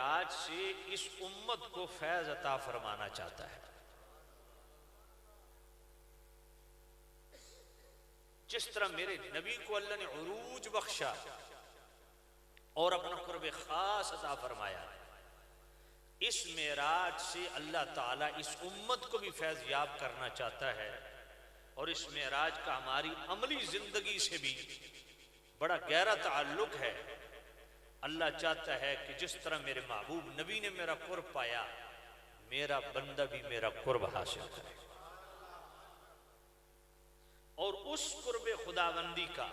معراج سے اس امت کو فیض عطا فرمانا چاہتا ہے. جس طرح میرے نبی کو اللہ نے عروج بخشا اور اپنا قرب خاص عطا فرمایا، اس معراج سے اللہ تعالیٰ اس امت کو بھی فیض یاب کرنا چاہتا ہے. اور اس معراج کا ہماری عملی زندگی سے بھی بڑا گہرا تعلق ہے. اللہ چاہتا ہے کہ جس طرح میرے محبوب نبی نے میرا قرب پایا، میرا بندہ بھی میرا قرب حاصل کرے. اور اس قرب خداوندی کا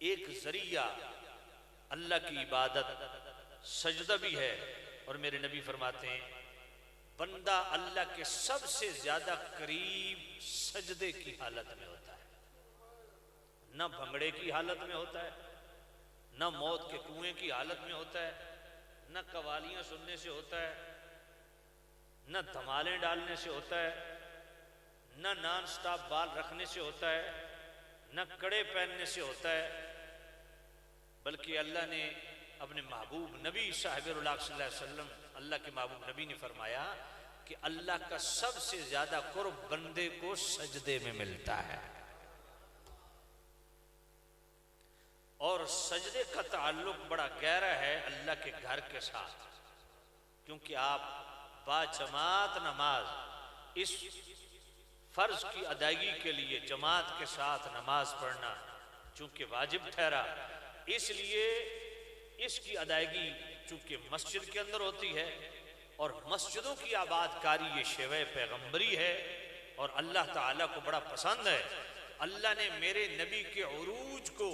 ایک ذریعہ اللہ کی عبادت سجدہ بھی ہے. اور میرے نبی فرماتے ہیں بندہ اللہ کے سب سے زیادہ قریب سجدے کی حالت میں ہوتا ہے. نہ بھنگڑے کی حالت میں ہوتا ہے، نہ موت کے کنویں کی حالت میں ہوتا ہے، نہ قوالیاں سننے سے ہوتا ہے، نہ دھمالیں ڈالنے سے ہوتا ہے، نہ نان سٹاپ بال رکھنے سے ہوتا ہے، نہ کڑے پہننے سے ہوتا ہے، بلکہ اللہ نے اپنے محبوب نبی صاحب اللہ صلی اللہ علیہ وسلم، اللہ کے محبوب نبی نے فرمایا کہ اللہ کا سب سے زیادہ قرب بندے کو سجدے میں ملتا ہے. اور سجدے کا تعلق بڑا گہرا ہے اللہ کے گھر کے ساتھ، کیونکہ آپ باجماعت نماز اس فرض کی ادائیگی کے لیے جماعت کے ساتھ نماز پڑھنا چونکہ واجب ٹھہرا، اس لیے اس کی ادائیگی چونکہ مسجد کے اندر ہوتی ہے اور مسجدوں کی آباد کاری یہ شیوہ پیغمبری ہے اور اللہ تعالیٰ کو بڑا پسند ہے. اللہ نے میرے نبی کے عروج کو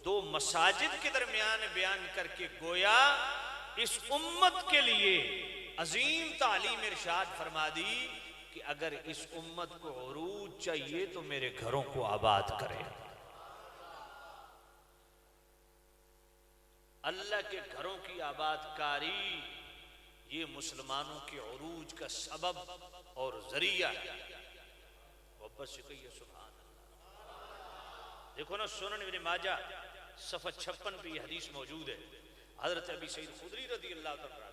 دو مساجد کے درمیان بیان کر کے گویا اس امت کے لیے عظیم تعلیم ارشاد فرما دی کہ اگر اس امت کو عروج چاہیے تو میرے گھروں کو آباد کرے. اللہ کے گھروں کی آباد کاری یہ مسلمانوں کے عروج کا سبب اور ذریعہ ہے. محبت سے کہیے سبحان اللہ. دیکھو نا سنن ابن ماجہ صفحہ 56 پہ یہ حدیث موجود ہے. حضرت ابی سعید خدری رضی اللہ تعالیٰ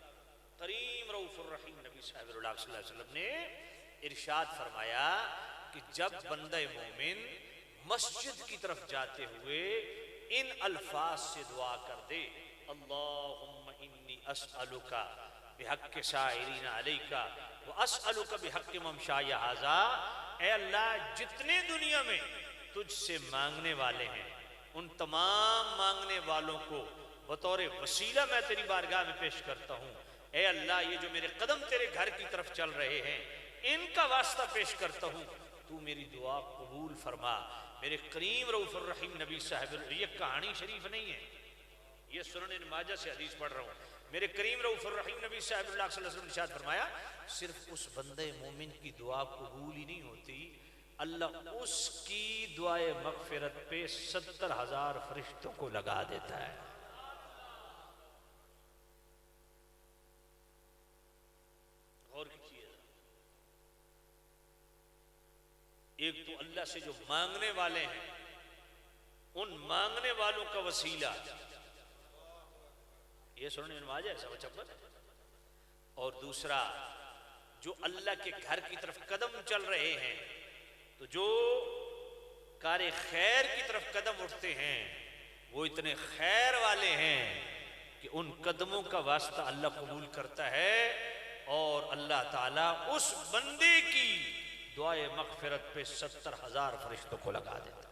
کریم رؤوف الرحیم نبی صاحب اللہ صلی اللہ علیہ وسلم نے ارشاد فرمایا کہ جب بندہ مومن مسجد کی طرف جاتے ہوئے ان الفاظ سے دعا کر دے اللہم انی اسألک بحق سائرین علیک واسألک بحق ممشای ھذا، اے اللہ جتنے دنیا میں تجھ سے مانگنے والے ہیں ان تمام مانگنے والوں کو بطور وسیلہ میں تیری بارگاہ میں پیش کرتا ہوں. اے اللہ یہ جو میرے قدم تیرے گھر کی طرف چل رہے ہیں ان کا واسطہ پیش کرتا ہوں، تو میری دعا قبول فرما. میرے کریم رؤوف الرحیم نبی صاحب، یہ کہانی شریف نہیں ہے، یہ سنن ابن ماجہ سے حدیث پڑھ رہا ہوں. میرے کریم رؤوف الرحیم نبی صاحب اللہ صلی اللہ علیہ وسلم نے ارشاد فرمایا صرف اس بندے مومن کی دعا قبول ہی نہیں ہوتی، اللہ اس کی دعائے مغفرت پہ 70,000 فرشتوں کو لگا دیتا ہے. غور کیجیے، ایک تو اللہ سے جو مانگنے والے ہیں ان مانگنے والوں کا وسیلہ یہ سنن ابن ماجہ ہے 56، اور دوسرا جو اللہ کے گھر کی طرف قدم چل رہے ہیں تو جو کار خیر کی طرف قدم اٹھتے ہیں وہ اتنے خیر والے ہیں کہ ان قدموں کا واسطہ اللہ قبول کرتا ہے اور اللہ تعالیٰ اس بندے کی دعائے مغفرت پہ 70,000 فرشتوں کو لگا دیتا.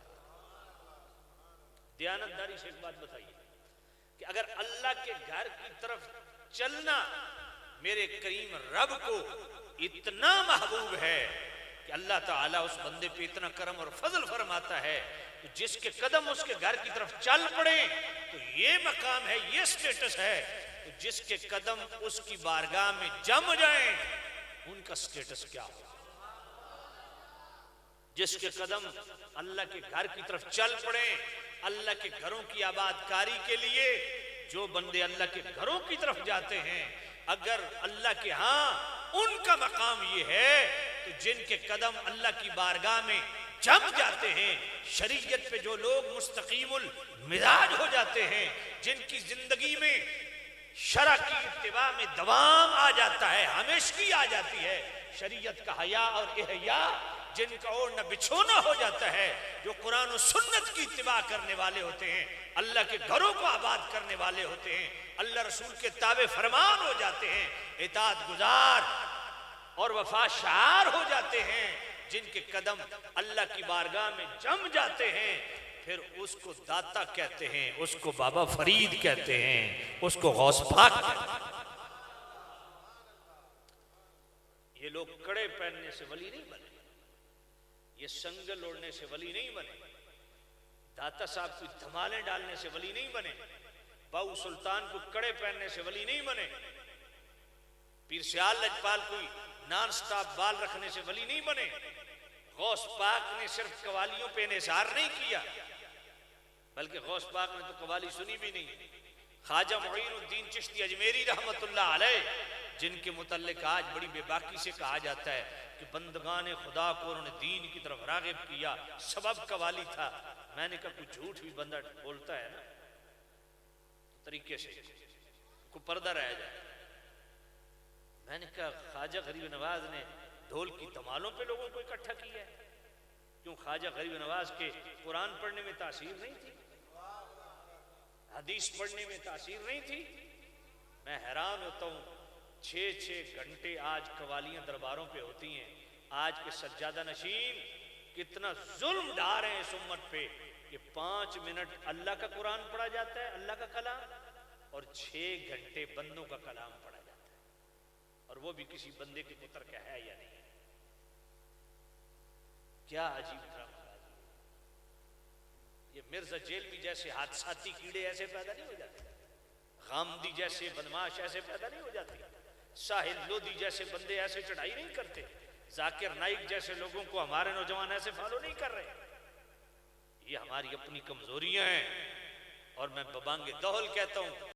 دیانتداری سے ایک بات بتائیے کہ اگر اللہ کے گھر کی طرف چلنا میرے کریم رب کو اتنا محبوب ہے کہ اللہ تعالیٰ اس بندے پہ اتنا کرم اور فضل فرماتا ہے تو جس کے قدم اس کے گھر کی طرف چل پڑے تو یہ مقام ہے، یہ سٹیٹس ہے. تو جس کے قدم اس کی بارگاہ میں جم جائیں ان کا سٹیٹس کیا ہو؟ جس کے قدم اللہ کے گھر کی طرف چل پڑے اللہ کے گھروں کی آباد کاری کے لیے. جو بندے اللہ کے گھروں کی طرف جاتے ہیں اگر اللہ کے ہاں ان کا مقام یہ ہے تو جن کے قدم اللہ کی بارگاہ میں جم جاتے ہیں، شریعت پہ جو لوگ مستقیم المزاج ہو جاتے ہیں، جن کی زندگی میں شرع کی اتباع میں دوام آ جاتا ہے، ہمیشگی آ جاتی ہے۔ شریعت کا حیا اور احیا جن کا اوڑھنا بچھونا ہو جاتا ہے، جو قرآن و سنت کی اتباع کرنے والے ہوتے ہیں، اللہ کے گھروں کو آباد کرنے والے ہوتے ہیں، اللہ رسول کے تابع فرمان ہو جاتے ہیں، اطاعت گزار اور وفا شعار ہو جاتے ہیں، جن کے قدم اللہ کی بارگاہ میں جم جاتے ہیں، پھر اس کو داتا کہتے ہیں، اس کو بابا فرید کہتے ہیں، اس کو غوث پاک کہتے ہیں۔ یہ لوگ کڑے پہننے سے ولی نہیں بنے، یہ سنگل اوڑھنے سے ولی نہیں بنے، داتا صاحب کو دھمالیں ڈالنے سے ولی نہیں بنے، باؤ سلطان کو کڑے پہننے سے ولی نہیں بنے، پیر سیال لجپال کوئی نان سٹاپ بال رکھنے سے ولی نہیں بنے۔ غوث پاک نے صرف قوالیوں پہ انحصار نہیں کیا، بلکہ غوث پاک نے تو قوالی سنی بھی نہیں۔ خواجہ معین الدین چشتی اجمیری رحمت اللہ علیہ، جن کے متعلق آج بڑی بے باکی سے کہا جاتا ہے کہ بندگان خدا کو انہوں نے دین کی طرف راغب کیا، سبب قوالی تھا۔ میں نے کہا کوئی جھوٹ بھی بندہ بولتا ہے نا طریقے سے کو پردہ رہ جائے۔ میں نے کہا خواجہ غریب نواز نے ڈھول کی دمالوں پہ لوگوں کو اکٹھا کیا ہے، کیوں خواجہ غریب نواز کے قرآن پڑھنے میں تاثیر نہیں تھی، حدیث پڑھنے میں تاثیر نہیں تھی؟ میں حیران ہوتا ہوں، 6 گھنٹے آج قوالیاں درباروں پہ ہوتی ہیں، آج کے سجادہ نشین کتنا ظلم ڈھا رہے ہیں اس امت پہ کہ 5 منٹ اللہ کا قرآن پڑھا جاتا ہے، اللہ کا کلام، اور 6 گھنٹے بندوں کا کلام پڑھا جاتا ہے، اور وہ بھی کسی بندے کے پتر کا ہے یا نہیں۔ کیا عجیب ڈرامہ۔ یہ مرزا جیلوی جیسے حادثاتی کیڑے ایسے پیدا نہیں ہو جاتے، غامدی جیسے بدماش ایسے پیدا نہیں ہو جاتے، ساحل لودھی جیسے بندے ایسے چڑھائی نہیں کرتے، ذاکر نائک جیسے لوگوں کو ہمارے نوجوان ایسے فالو نہیں کر رہے۔ یہ ہماری اپنی کمزوریاں ہیں، اور میں ببانگ دہل کہتا ہوں